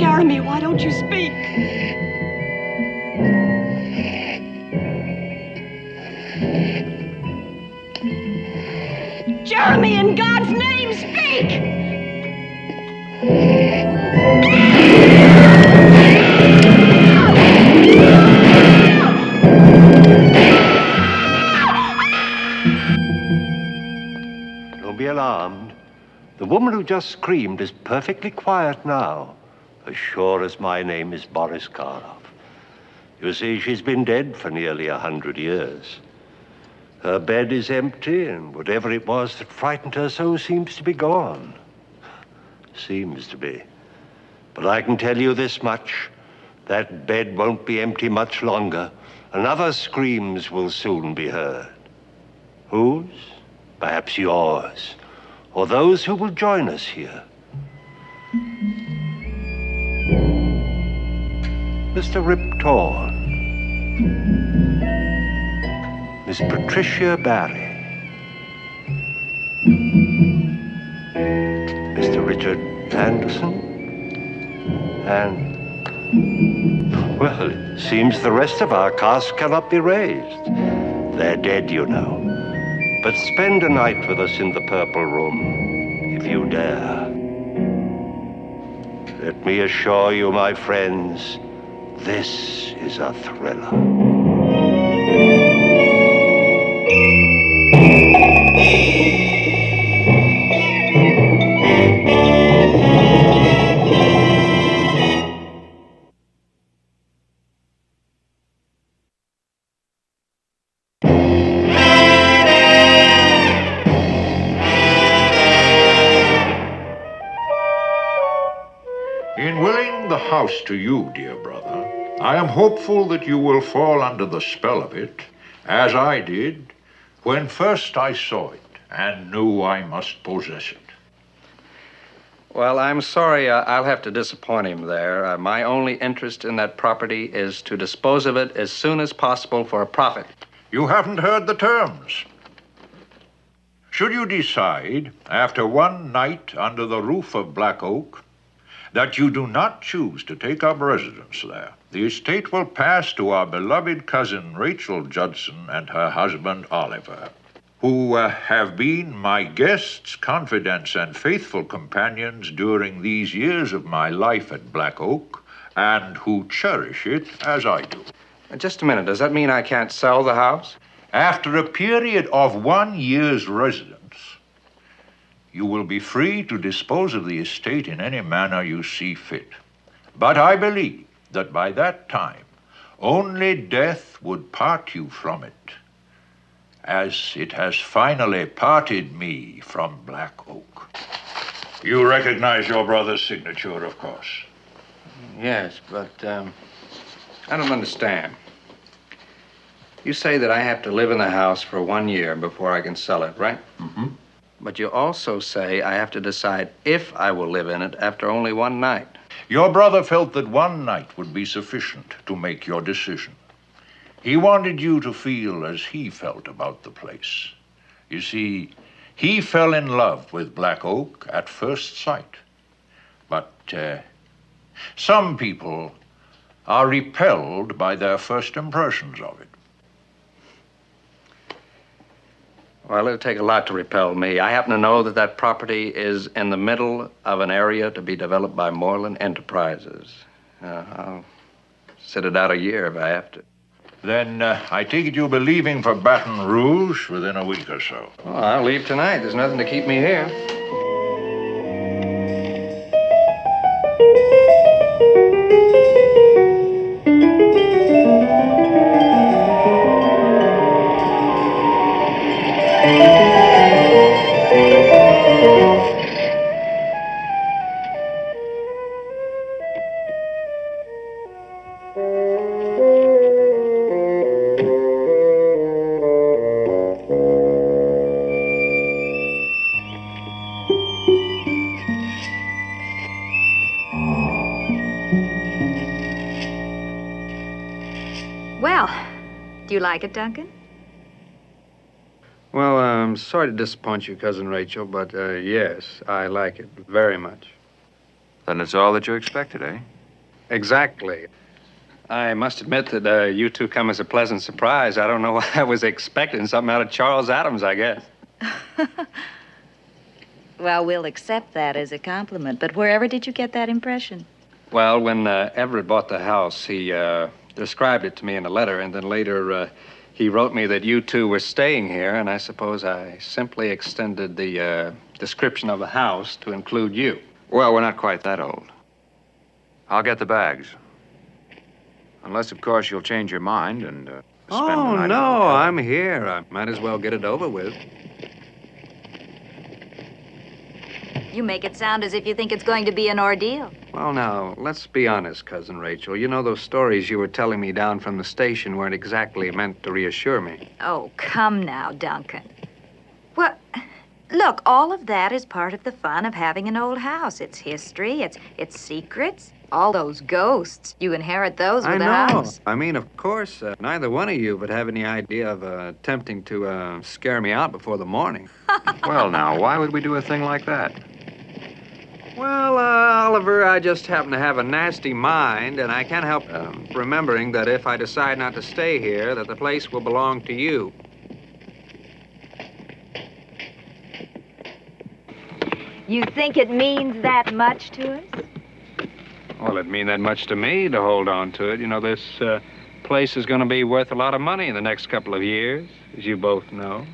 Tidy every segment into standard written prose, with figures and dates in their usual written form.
Jeremy, why don't you speak? Jeremy, in God's name, speak! Don't be alarmed. The woman who just screamed is perfectly quiet now, as sure as my name is Boris Karloff. You see, she's been dead for nearly 100 years. Her bed is empty, and whatever it was that frightened her so seems to be gone. Seems to be. But I can tell you this much. That bed won't be empty much longer, and other screams will soon be heard. Whose? Perhaps yours, or those who will join us here. Mr. Rip Torn, Miss Patricia Barry, Mr. Richard Anderson, and, well, it seems the rest of our cast cannot be raised. They're dead, you know. But spend a night with us in the Purple Room, if you dare. Let me assure you, my friends, this is a thriller. In willing the house to you, dear brother, I am hopeful that you will fall under the spell of it, as I did when first I saw it and knew I must possess it. Well, I'm sorry I'll have to disappoint him there. My only interest in that property is to dispose of it as soon as possible for a profit. You haven't heard the terms. Should you decide, after one night under the roof of Black Oak, that you do not choose to take up residence there, the estate will pass to our beloved cousin Rachel Judson and her husband Oliver, who have been my guests, confidants, and faithful companions during these years of my life at Black Oak, and who cherish it as I do. Just a minute. Does that mean I can't sell the house? After a period of 1 year's residence, you will be free to dispose of the estate in any manner you see fit. But I believe that by that time, only death would part you from it, as it has finally parted me from Black Oak. You recognize your brother's signature, of course. Yes, but I don't understand. You say that I have to live in the house for 1 year before I can sell it, right? Mm-hmm. But you also say I have to decide if I will live in it after only one night. Your brother felt that one night would be sufficient to make your decision. He wanted you to feel as he felt about the place. You see, he fell in love with Black Oak at first sight. But some people are repelled by their first impressions of it. Well, it'll take a lot to repel me. I happen to know that that property is in the middle of an area to be developed by Moreland Enterprises. I'll sit it out a year if I have to. Then I take it you'll be leaving for Baton Rouge within a week or so. Well, I'll leave tonight. There's nothing to keep me here. Well, do you like it, Duncan? Well, I'm sorry to disappoint you, Cousin Rachel, but yes, I like it very much. Then it's all that you expected, eh? Exactly. I must admit that you two come as a pleasant surprise. I don't know what I was expecting. Something out of Charles Adams, I guess. Well, we'll accept that as a compliment, but wherever did you get that impression? Well, when Everett bought the house, he described it to me in a letter, and then later he wrote me that you two were staying here, and I suppose I simply extended the description of the house to include you. Well, we're not quite that old. I'll get the bags. Unless, of course, you'll change your mind and spend the Oh, night. no, I'm here. I might as well get it over with. You make it sound as if you think it's going to be an ordeal. Well, now, let's be honest, Cousin Rachel. You know, those stories you were telling me down from the station weren't exactly meant to reassure me. Oh, come now, Duncan. Well, look, all of that is part of the fun of having an old house. It's history, it's secrets, all those ghosts. You inherit those with I the know. house. I mean, of course, neither one of you would have any idea of attempting to scare me out before the morning. Well, now, why would we do a thing like that? Well, Oliver, I just happen to have a nasty mind, and I can't help remembering that if I decide not to stay here, that the place will belong to you. You think it means that much to us? Well, it'd mean that much to me to hold on to it. You know, this place is going to be worth a lot of money in the next couple of years, as you both know.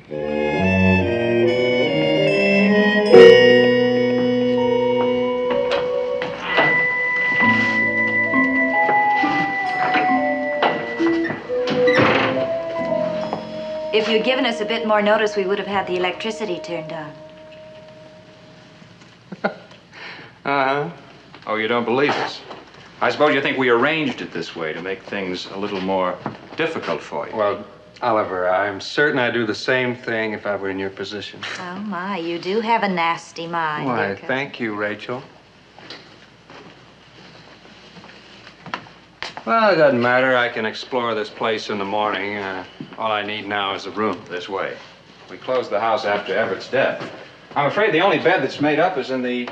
If you'd given us a bit more notice, we would have had the electricity turned on. Uh-huh. Oh, you don't believe us? I suppose you think we arranged it this way to make things a little more difficult for you. Well, Oliver, I'm certain I'd do the same thing if I were in your position. Oh, my, you do have a nasty mind. Why, Duncan. thank you, Rachel. Well, it doesn't matter. I can explore this place in the morning. All I need now is a room. This way. We closed the house after Everett's death. I'm afraid the only bed that's made up is in the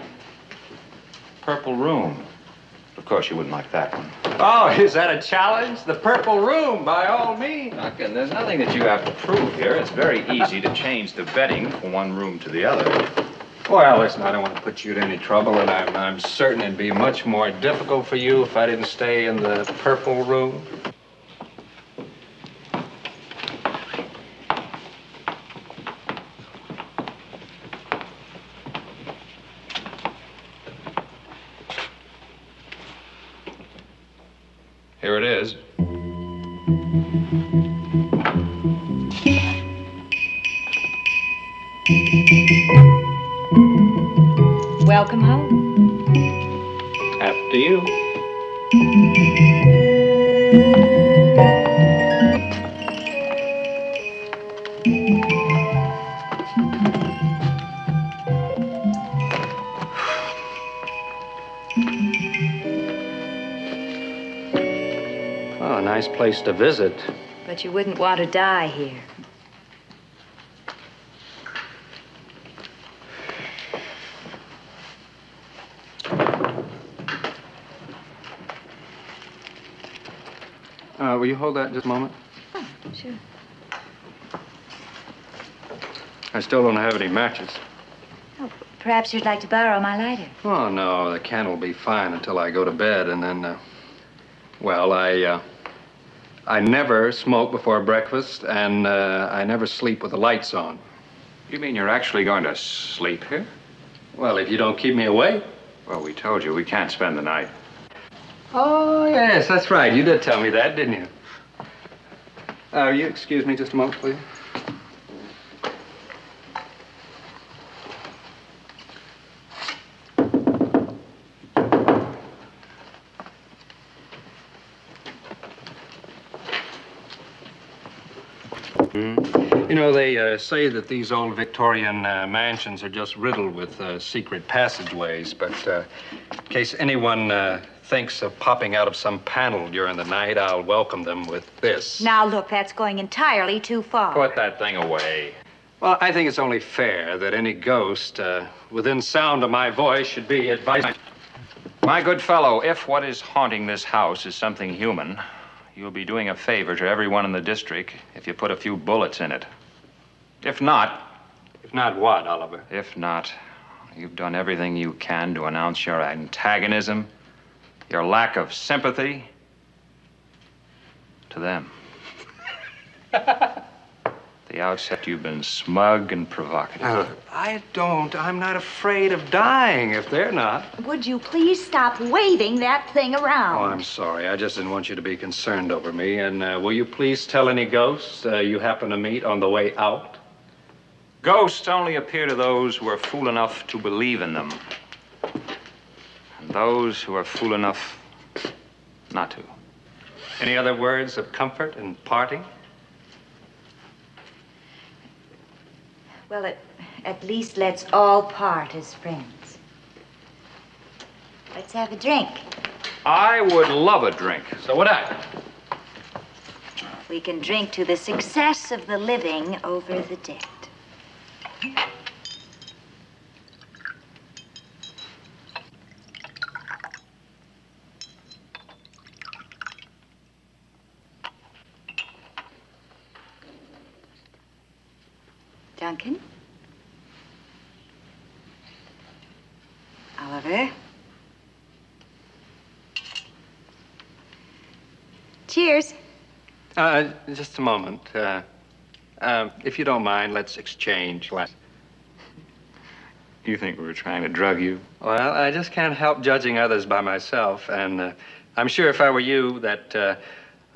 purple room. Of course, you wouldn't like that one. Oh, is that a challenge? The purple room, by all means. Duncan, there's nothing that you have to prove here. It's very easy to change the bedding from one room to the other. Well, listen, I don't want to put you to any trouble, and I'm certain it'd be much more difficult for you if I didn't stay in the purple room. Here it is. Welcome home. After you. Oh, a nice place to visit. But you wouldn't want to die here. Will you hold that just a moment? Oh, sure. I still don't have any matches. Oh, perhaps you'd like to borrow my lighter. Oh, no, the can will be fine until I go to bed, and then, well, I never smoke before breakfast, and I never sleep with the lights on. You mean you're actually going to sleep here? Well, if you don't keep me awake. Well, we told you we can't spend the night. Oh, yes, that's right. You did tell me that, didn't you? Will you excuse me just a moment, please? You know, they say that these old Victorian mansions are just riddled with secret passageways, but in case anyone thinks of popping out of some panel during the night, I'll welcome them with this. Now, look, that's going entirely too far. Put that thing away. Well, I think it's only fair that any ghost within sound of my voice should be advised. My good fellow, if what is haunting this house is something human, you'll be doing a favor to everyone in the district if you put a few bullets in it. If not... If not what, Oliver? If not, you've done everything you can to announce your antagonism, your lack of sympathy to them. At the outset, you've been smug and provocative. I'm not afraid of dying if they're not. Would you please stop waving that thing around? Oh, I'm sorry. I just didn't want you to be concerned over me. And will you please tell any ghosts you happen to meet on the way out? Ghosts only appear to those who are fool enough to believe in them. And those who are fool enough not to. Any other words of comfort in parting? Well, at least let's all part as friends. Let's have a drink. I would love a drink. So would I. We can drink to the success of the living over the dead. Duncan? Oliver? Cheers. Just a moment. If you don't mind, let's exchange glasses. You think we were trying to drug you? Well, I just can't help judging others by myself, and I'm sure if I were you that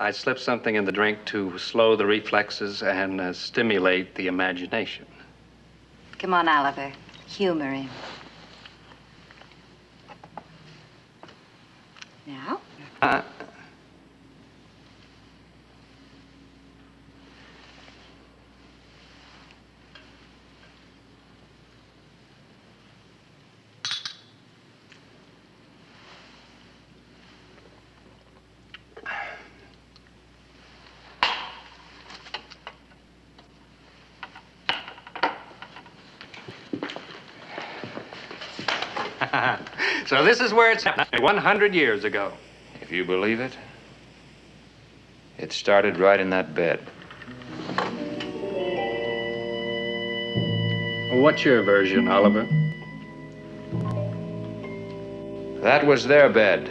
I'd slip something in the drink to slow the reflexes and stimulate the imagination. Come on, Oliver. Humor him. Now? So this is where it's happened 100 years ago. If you believe it, it started right in that bed. What's your version, Oliver? That was their bed.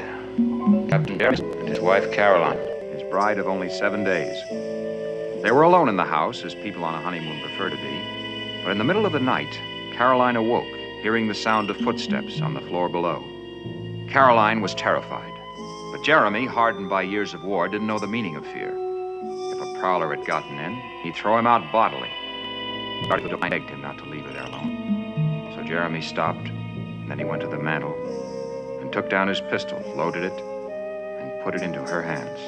Captain Jeremy and his wife Caroline. His bride of only 7 days. They were alone in the house, as people on a honeymoon prefer to be. But in the middle of the night, Caroline awoke, hearing the sound of footsteps on the floor below. Caroline was terrified. But Jeremy, hardened by years of war, didn't know the meaning of fear. If a prowler had gotten in, he'd throw him out bodily. He begged him not to leave her there alone. So Jeremy stopped, and then he went to the mantel and took down his pistol, loaded it, and put it into her hands.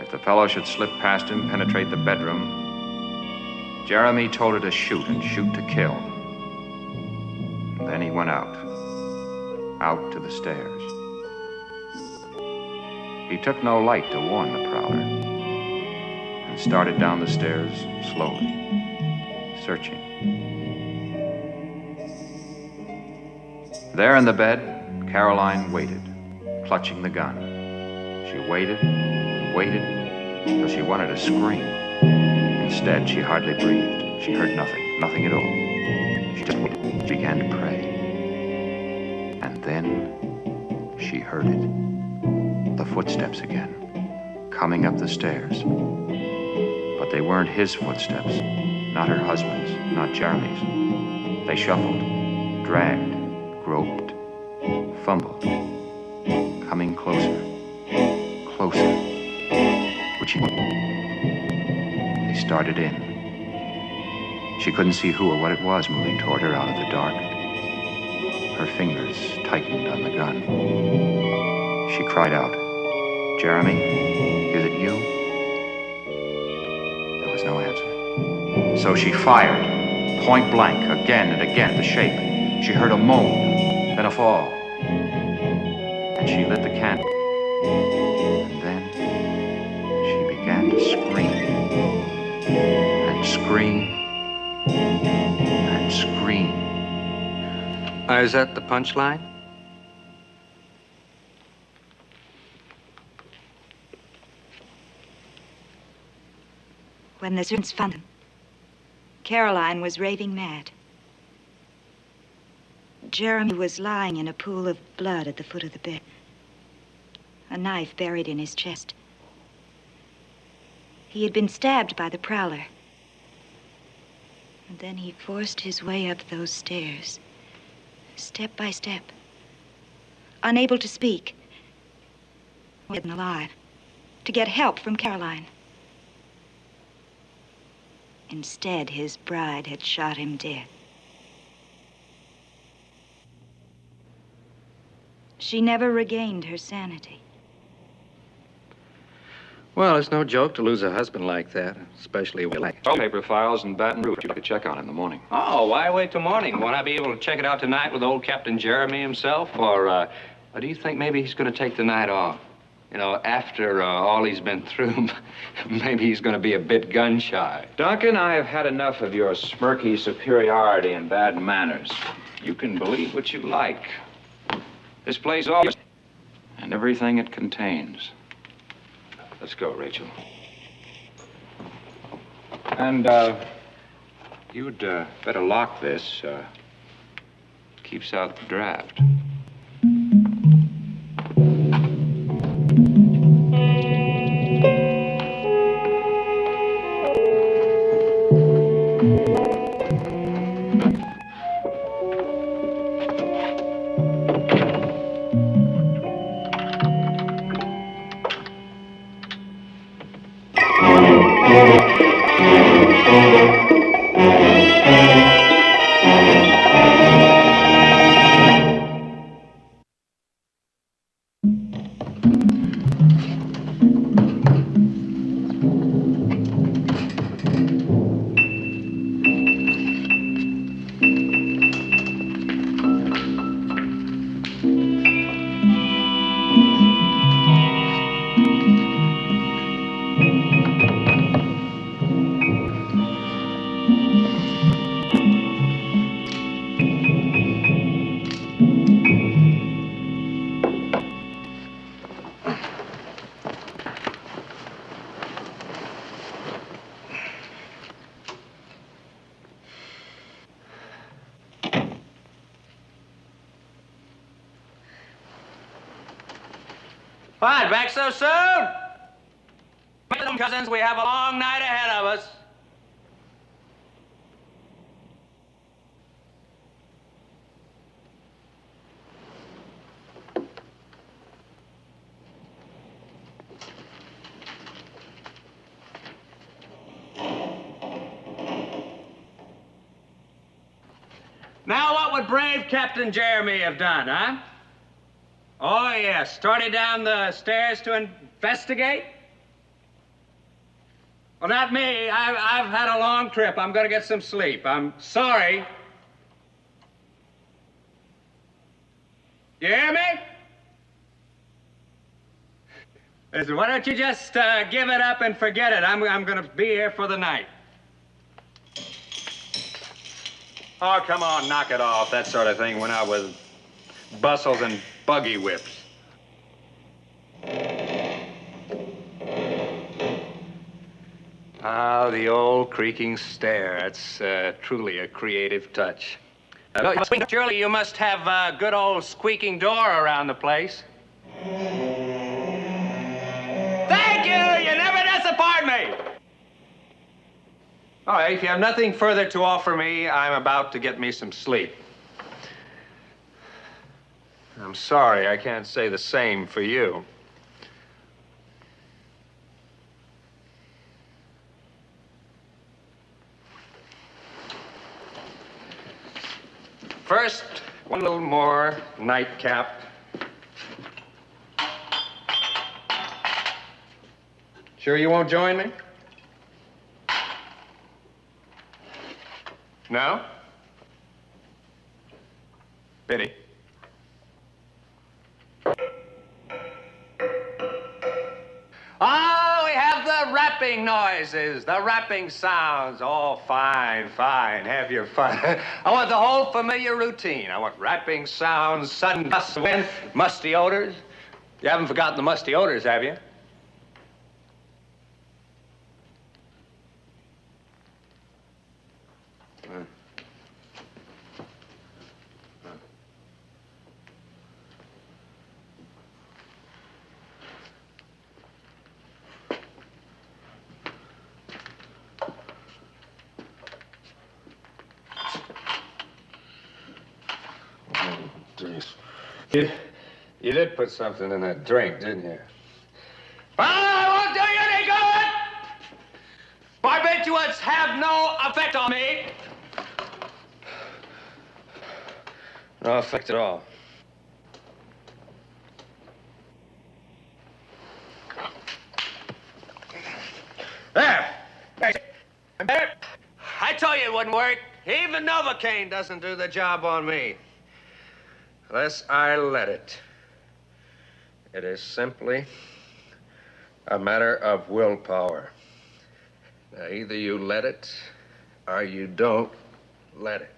If the fellow should slip past him, penetrate the bedroom, Jeremy told her to shoot and shoot to kill. And then he went out to the stairs. He took no light to warn the prowler and started down the stairs slowly, searching. There in the bed, Caroline waited, clutching the gun. She waited and waited till she wanted to scream. Instead, she hardly breathed. She heard nothing at all. She just began to pray. And then she heard it. The footsteps again, coming up the stairs. But they weren't his footsteps, not her husband's, not Jeremy's. They shuffled, dragged, groped, fumbled, coming closer, closer. They started in. She couldn't see who or what it was moving toward her out of the dark. Her fingers tightened on the gun. She cried out, "Jeremy, is it you?" There was no answer. So she fired, point blank, again and again, the shape. She heard a moan, then a fall. And she lit the candle. And then she began to scream. And scream. And scream. Is that the punchline? When the servants found them, Caroline was raving mad. Jeremy was lying in a pool of blood at the foot of the bed, a knife buried in his chest. He had been stabbed by the prowler. And then he forced his way up those stairs, step by step, unable to speak, dead and alive, to get help from Caroline. Instead, his bride had shot him dead. She never regained her sanity. Well, it's no joke to lose a husband like that, especially when like. Paper files and Baton Rouge. You'd like to check on in the morning. Oh, why wait till morning? Won't I be able to check it out tonight with old Captain Jeremy himself? Or do you think maybe he's going to take the night off? You know, after all he's been through, maybe he's going to be a bit gun-shy. Duncan, I have had enough of your smirky superiority and bad manners. You can believe what you like. This place is all yours, and everything it contains. Let's go, Rachel. And, you'd better lock this. Keeps out the draft. What, back so soon? Cousins, we have a long night ahead of us. Now, what would brave Captain Jeremy have done, huh? Oh, yes. Started down the stairs to investigate? Well, not me. I've had a long trip. I'm going to get some sleep. I'm sorry. You hear me? Listen, why don't you just give it up and forget it? I'm going to be here for the night. Oh, come on, knock it off. That sort of thing went out with bustles and buggy whips. Ah, the old creaking stair. That's truly a creative touch. Surely you must have a good old squeaking door around the place. Thank you! You never disappoint me! All right, if you have nothing further to offer me, I'm about to get me some sleep. I'm sorry, I can't say the same for you. First, one little more nightcap. Sure you won't join me? No? Pity. Oh, we have the rapping noises, the rapping sounds. Oh, fine, fine. Have your fun. I want the whole familiar routine. I want rapping sounds, sudden gusts of wind, musty odors. You haven't forgotten the musty odors, have you? jeez. You did put something in that drink, didn't you? Well, I won't do you any good! Barbiturates have no effect on me. No effect at all. There! I told you it wouldn't work. Even Novocaine doesn't do the job on me. Unless I let it. It is simply a matter of willpower. Now, either you let it or you don't let it.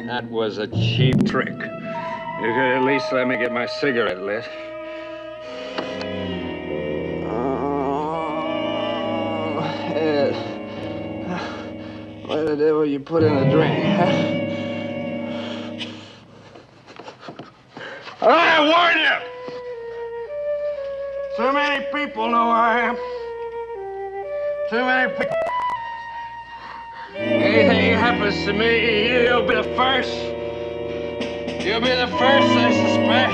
That was a cheap trick. You could at least let me get my cigarette lit. Oh, Ed. What the devil you put in the drink, huh? I warn you! Too many people know where I am. Too many people. Anything happens to me, you'll be the first. You'll be the first I suspect.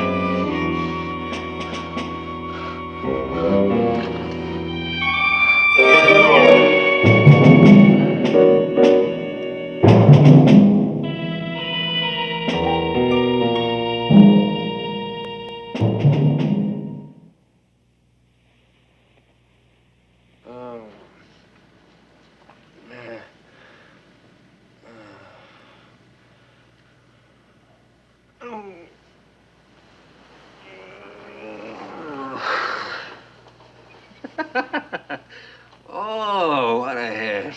Oh, what a head.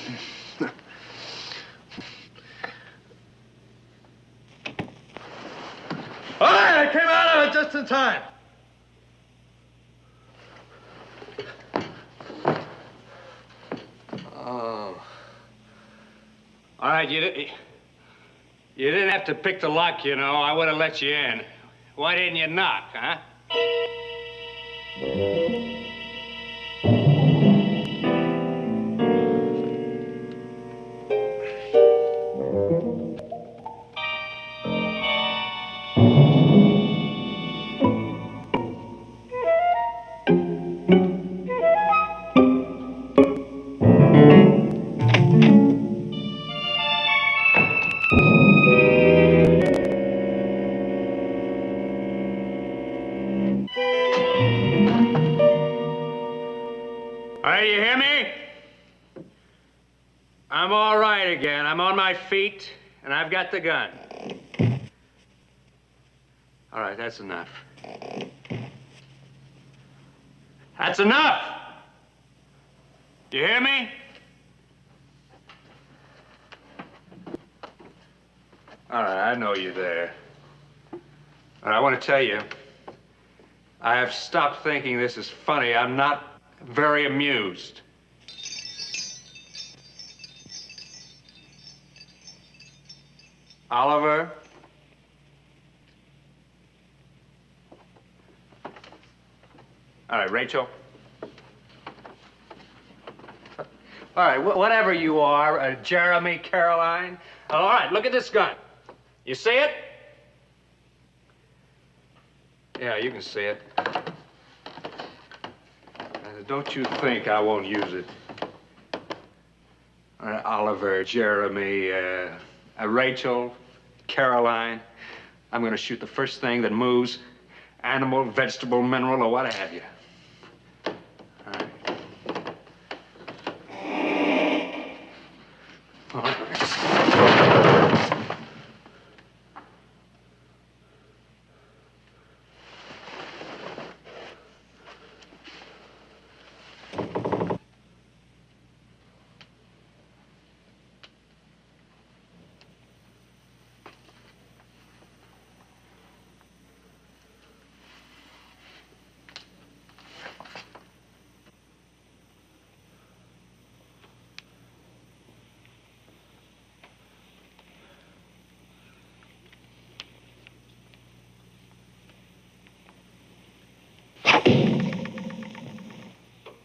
All right, I came out of it just in time. Oh. All right, you didn't have to pick the lock, you know. I would have let you in. Why didn't you knock, huh? All right, you hear me? I'm all right again. I'm on my feet, and I've got the gun. All right, that's enough. That's enough! You hear me? All right, I know you're there. And I want to tell you, I have stopped thinking this is funny. I'm not very amused. Oliver? All right, Rachel? All right, whatever you are, Jeremy, Caroline. All right, look at this gun. You see it? Yeah, you can see it. Don't you think I won't use it. All right, Oliver, Jeremy, Rachel, Caroline. I'm going to shoot the first thing that moves, animal, vegetable, mineral, or what have you. All right.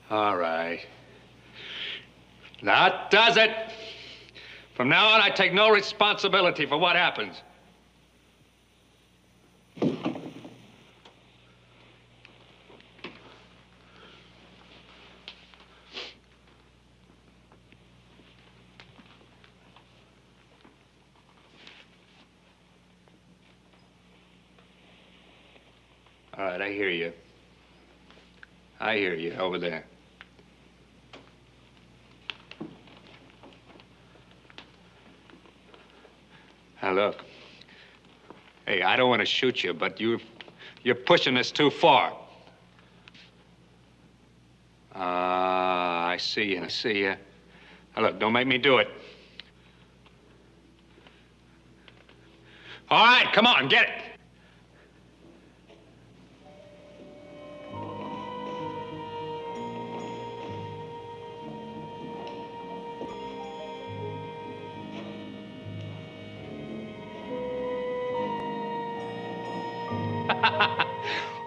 All right. That does it. From now on, I take no responsibility for what happens. All right, I hear you. I hear you over there. Now, look. Hey, I don't want to shoot you, but you're pushing this too far. I see you. I see you. Now, look, don't make me do it. All right, come on, get it.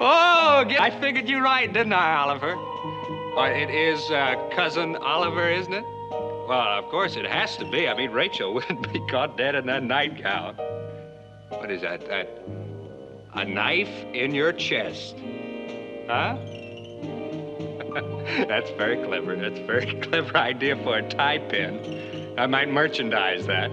Oh, I figured you right, didn't I, Oliver? It is Cousin Oliver, isn't it? Well, of course it has to be. I mean, Rachel wouldn't be caught dead in that nightgown. What is that? A knife in your chest? Huh? That's very clever. That's a very clever idea for a tie pin. I might merchandise that.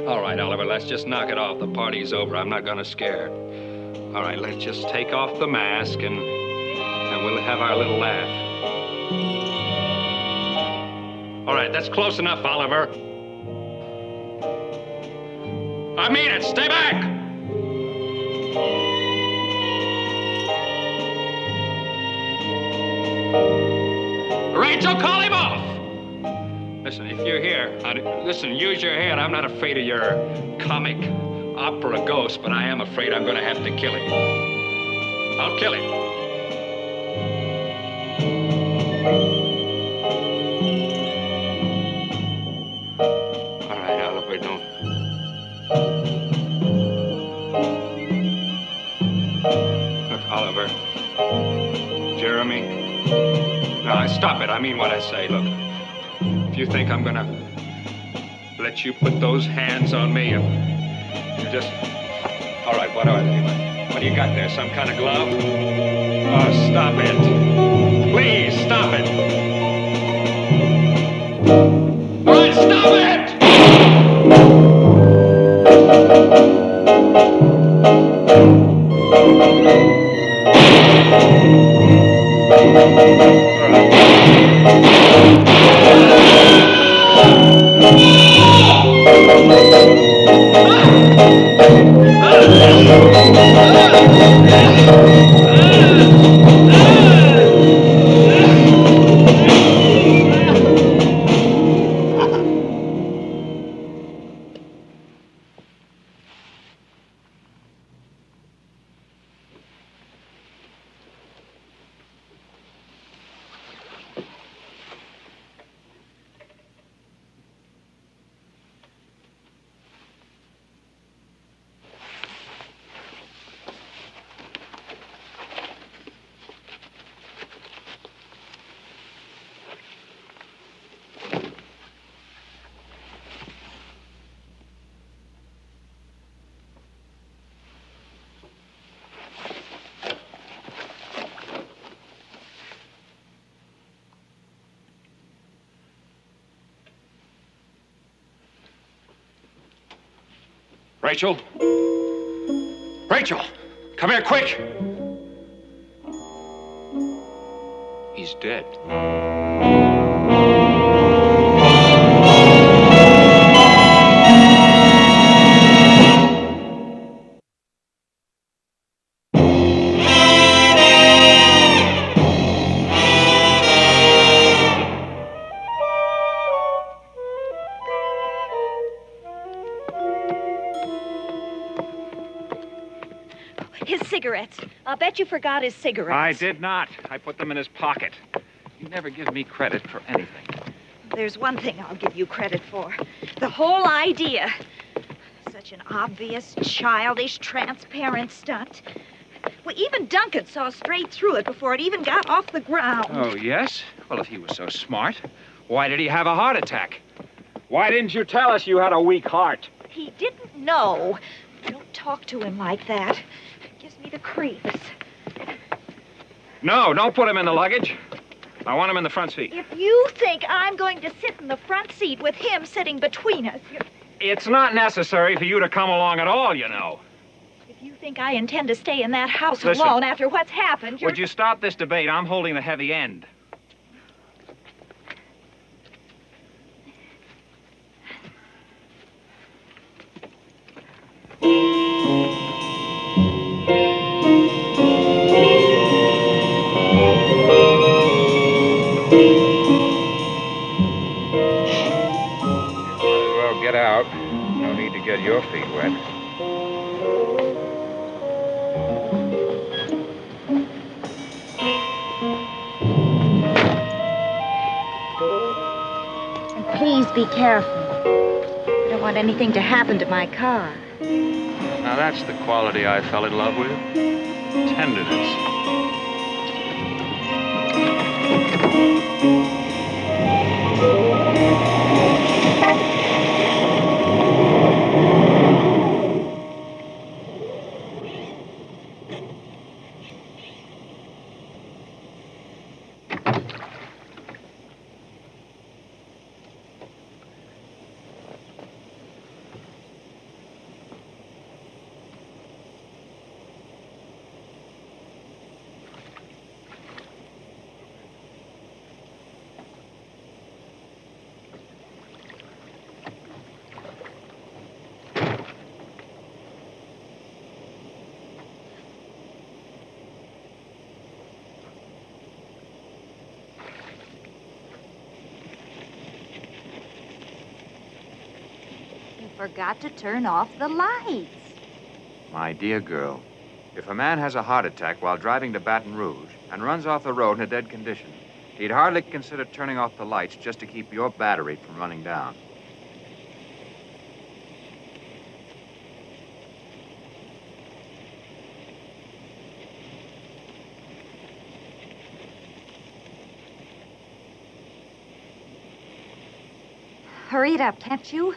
All right, Oliver, let's just knock it off. The party's over. I'm not gonna scare. All right, let's just take off the mask and we'll have our little laugh. All right, that's close enough, Oliver. I mean it. Stay back! Rachel, call him off! Listen, if you're here, listen, use your head. I'm not afraid of your comic opera ghost, but I am afraid I'm going to have to kill him. I'll kill him. All right, Oliver, don't. Look, Oliver. Jeremy. No, stop it. I mean what I say. Look. If you think I'm gonna let you put those hands on me, you just... All right, what do you got there? Some kind of glove? Oh, stop it. Please, stop it. All right, stop it! Rachel? Rachel! Come here, quick! He's dead. His cigarettes. I'll bet you forgot his cigarettes. I did not. I put them in his pocket. You never give me credit for anything. There's one thing I'll give you credit for. The whole idea. Such an obvious, childish, transparent stunt. Well, even Duncan saw straight through it before it even got off the ground. Oh, yes? Well, if he was so smart, why did he have a heart attack? Why didn't you tell us you had a weak heart? He didn't know. Don't talk to him like that. It gives me the creeps. No, don't put him in the luggage. I want him in the front seat. If you think I'm going to sit in the front seat with him sitting between us, It's not necessary for you to come along at all, you know. if you think I intend to stay in that house Listen. alone after what's happened, Would you stop this debate? I'm holding the heavy end. Well, get out. No need to get your feet wet. And please be careful. I don't want anything to happen to my car. Now that's the quality I fell in love with. Tenderness. You forgot to turn off the lights. My dear girl, if a man has a heart attack while driving to Baton Rouge and runs off the road in a dead condition, he'd hardly consider turning off the lights just to keep your battery from running down. Hurry it up, can't you?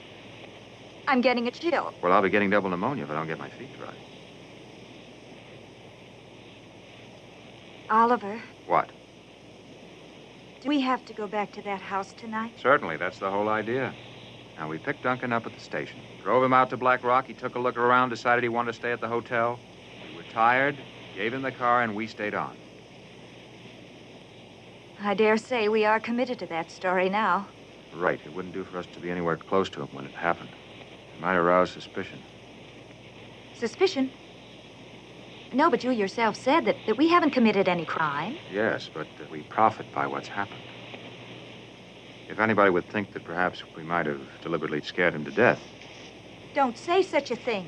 I'm getting a chill. Well, I'll be getting double pneumonia if I don't get my feet dry. Oliver, What? do we have to go back to that house tonight? Certainly, that's the whole idea. Now, we picked Duncan up at the station, drove him out to Black Rock. He took a look around, decided he wanted to stay at the hotel. We were tired, gave him the car, and we stayed on. I dare say we are committed to that story now. Right. It wouldn't do for us to be anywhere close to him when it happened. It might arouse suspicion. Suspicion? No, but you yourself said that we haven't committed any crime. Yes, but we profit by what's happened. If anybody would think that perhaps we might have deliberately scared him to death. Don't say such a thing.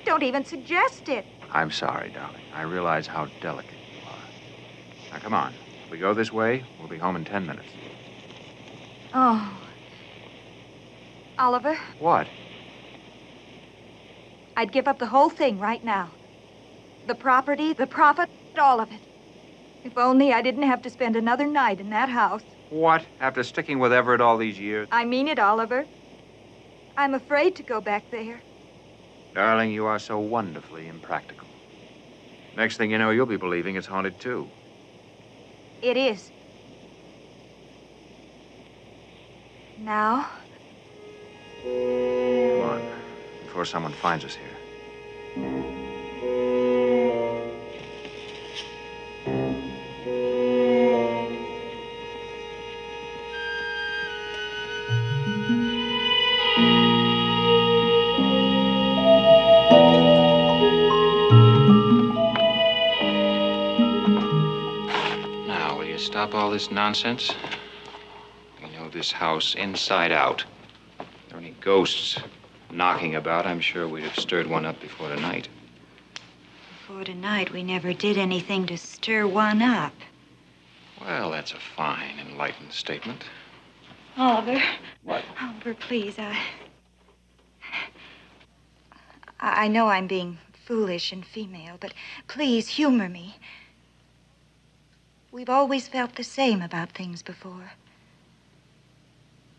Don't even suggest it. I'm sorry, darling. I realize how delicate you are. Now, come on. If we go this way, we'll be home in 10 minutes. Oh. Oliver, What? I'd give up the whole thing right now. The property, the profit, all of it. If only I didn't have to spend another night in that house. What? After sticking with Everett all these years? I mean it, Oliver. I'm afraid to go back there. Darling, you are so wonderfully impractical. Next thing you know, you'll be believing it's haunted, too. It is. Now, Come on, before someone finds us here. Now, will you stop all this nonsense? We know this house inside out. If there are any ghosts knocking about, I'm sure we'd have stirred one up before tonight. Before tonight, we never did anything to stir one up. Well, that's a fine, enlightened statement. Oliver. What? Oliver, please, I know I'm being foolish and female, but please humor me. We've always felt the same about things before.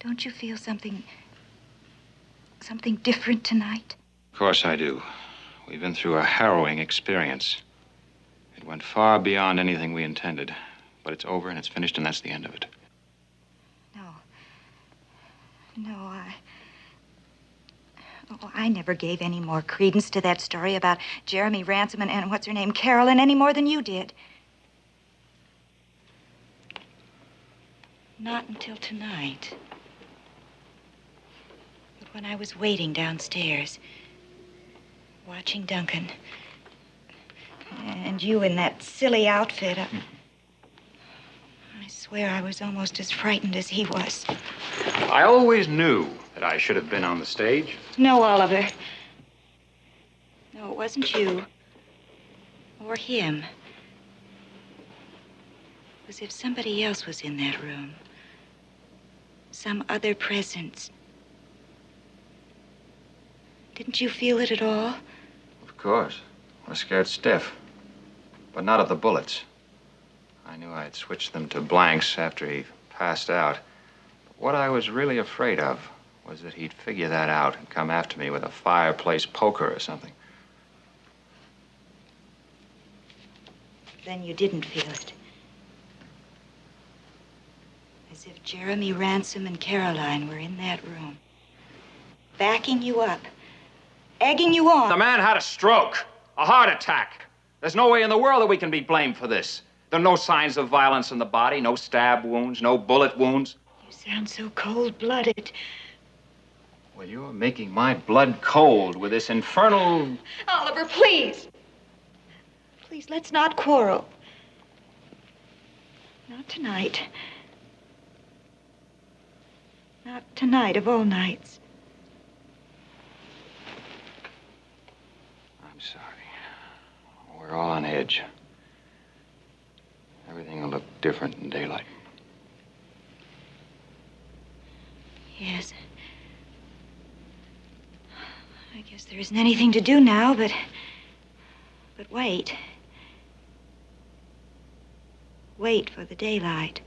Don't you feel something different tonight? Of course I do. We've been through a harrowing experience. It went far beyond anything we intended. But it's over and it's finished and that's the end of it. No, I never gave any more credence to that story about Jeremy Ransom and what's her name, Carolyn, any more than you did. Not until tonight. But when I was waiting downstairs, watching Duncan, and you in that silly outfit, I swear I was almost as frightened as he was. I always knew that I should have been on the stage. No, Oliver. No, it wasn't you. Or him. It was if somebody else was in that room. Some other presence. Didn't you feel it at all? Of course. I was scared stiff. But not of the bullets. I knew I'd switched them to blanks after he passed out. But what I was really afraid of was that he'd figure that out and come after me with a fireplace poker or something. Then you didn't feel it. As if Jeremy Ransom and Caroline were in that room. Backing you up. Egging you on. The man had a stroke. A heart attack. There's no way in the world that we can be blamed for this. There are no signs of violence in the body, no stab wounds, no bullet wounds. You sound so cold-blooded. Well, you're making my blood cold with this infernal... Oliver, please. Please, let's not quarrel. Not tonight. Not tonight of all nights. I'm sorry. We're all on edge. Everything will look different in daylight. Yes. I guess there isn't anything to do now, but wait. Wait for the daylight.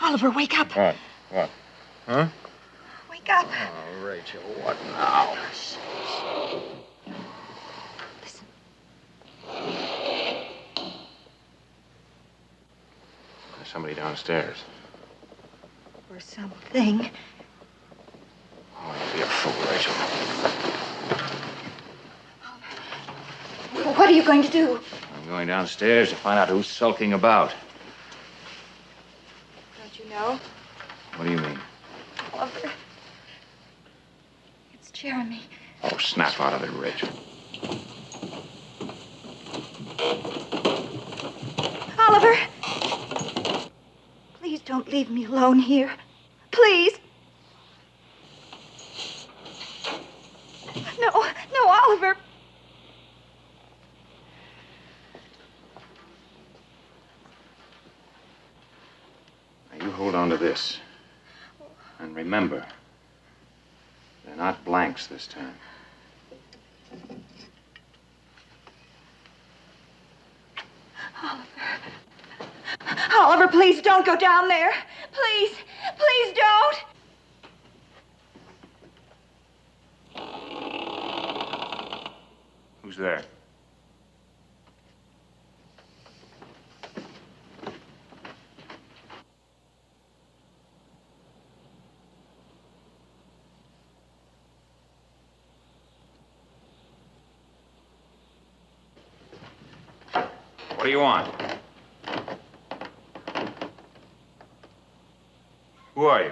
Oliver, wake up. What? What? Huh? Wake up. Oh, Rachel, what now? Listen. There's somebody downstairs. Or something. Oh, don't be a fool, Rachel. What are you going to do? I'm going downstairs to find out who's sulking about. Don't you know? What do you mean? Oliver. It's Jeremy. Oh, snap out of it, Rachel. Oliver! Please don't leave me alone here. Please. No, Oliver. Now, you hold on to this. And remember, they're not blanks this time. Oliver, please don't go down there. Please don't. Who's there? What do you want? Who are you?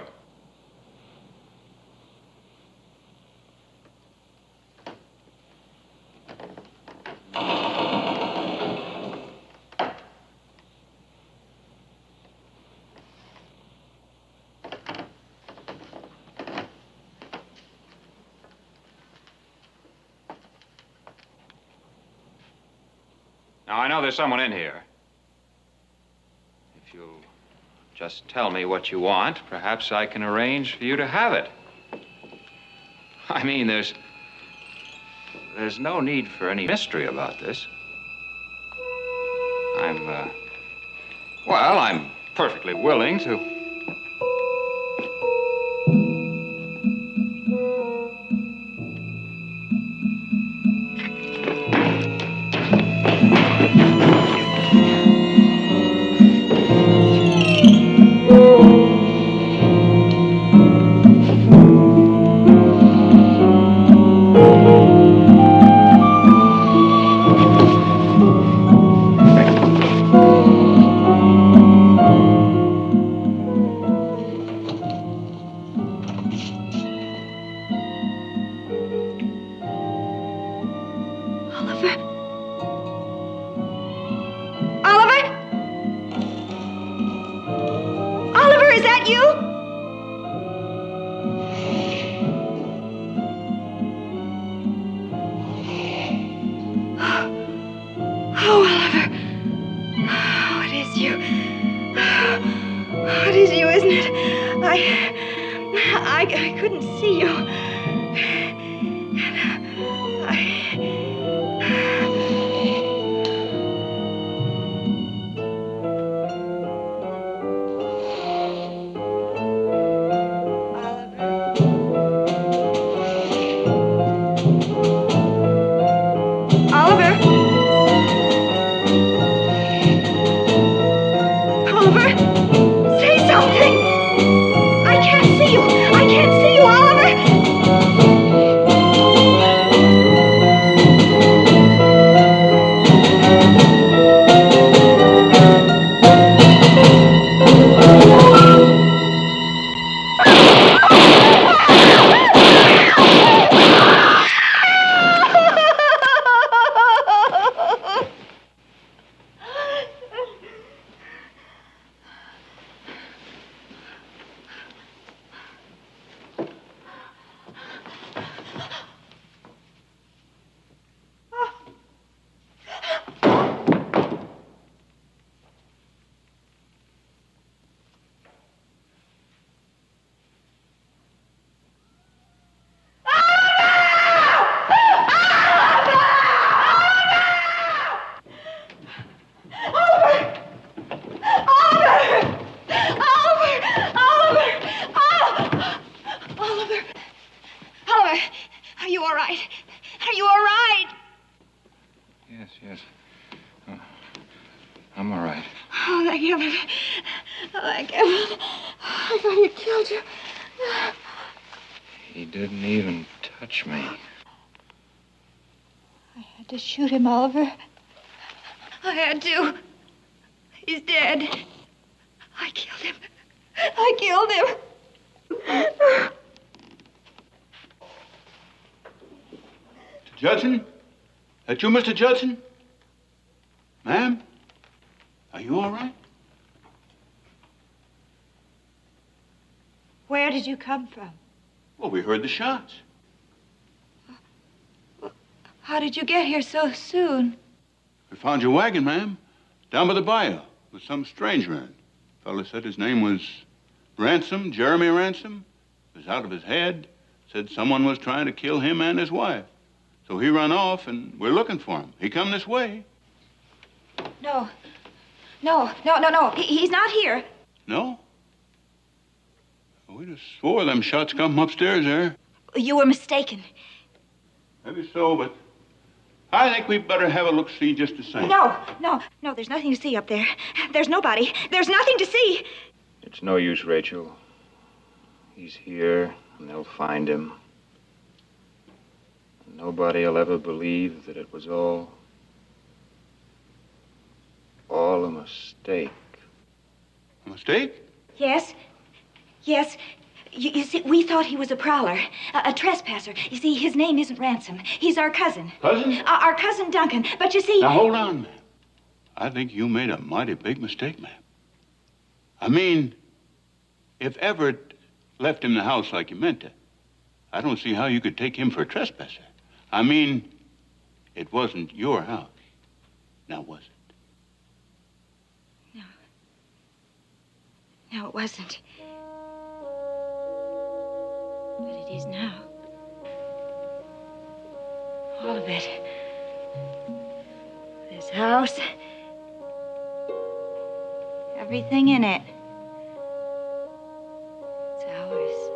Now, I know there's someone in here. If you'll just tell me what you want, perhaps I can arrange for you to have it. I mean, there's no need for any mystery about this. I'm perfectly willing to. Oliver, is that you? Oh, Oliver. Oh, it is you. Oh, it is you, isn't it? I couldn't see you. Oliver, say something! I can't see you! I can't see you, Oliver! Oliver, are you all right? Are you all right? Yes. I'm all right. Oh, thank heaven. Oh, thank heaven. I thought he killed you. He didn't even touch me. I had to shoot him, Oliver. I had to. He's dead. I killed him. I killed him. Judson? That you, Mr. Judson? Ma'am? Are you all right? Where did you come from? Well, we heard the shots. How did you get here so soon? We found your wagon, ma'am, down by the bayou with some stranger in it. Fella said his name was Ransom, Jeremy Ransom. Was out of his head. Said someone was trying to kill him and his wife. So he run off, and we're looking for him. He come this way. No. He's not here. No? We just swore them shots come from upstairs there. You were mistaken. Maybe so, but I think we'd better have a look-see just the same. No, there's nothing to see up there. There's nobody. There's nothing to see. It's no use, Rachel. He's here, and they'll find him. And nobody'll ever believe that it was all a mistake. A mistake? Yes. You see, we thought he was a prowler, a trespasser. You see, his name isn't Ransom. He's our cousin. Cousin? Our cousin Duncan. But you see... Now, hold on, ma'am. I think you made a mighty big mistake, ma'am. I mean, if Everett left him the house like you meant to, I don't see how you could take him for a trespasser. I mean, it wasn't your house. Now, was it? No, it wasn't. But it is now. All of it. This house. Everything in it. It's ours.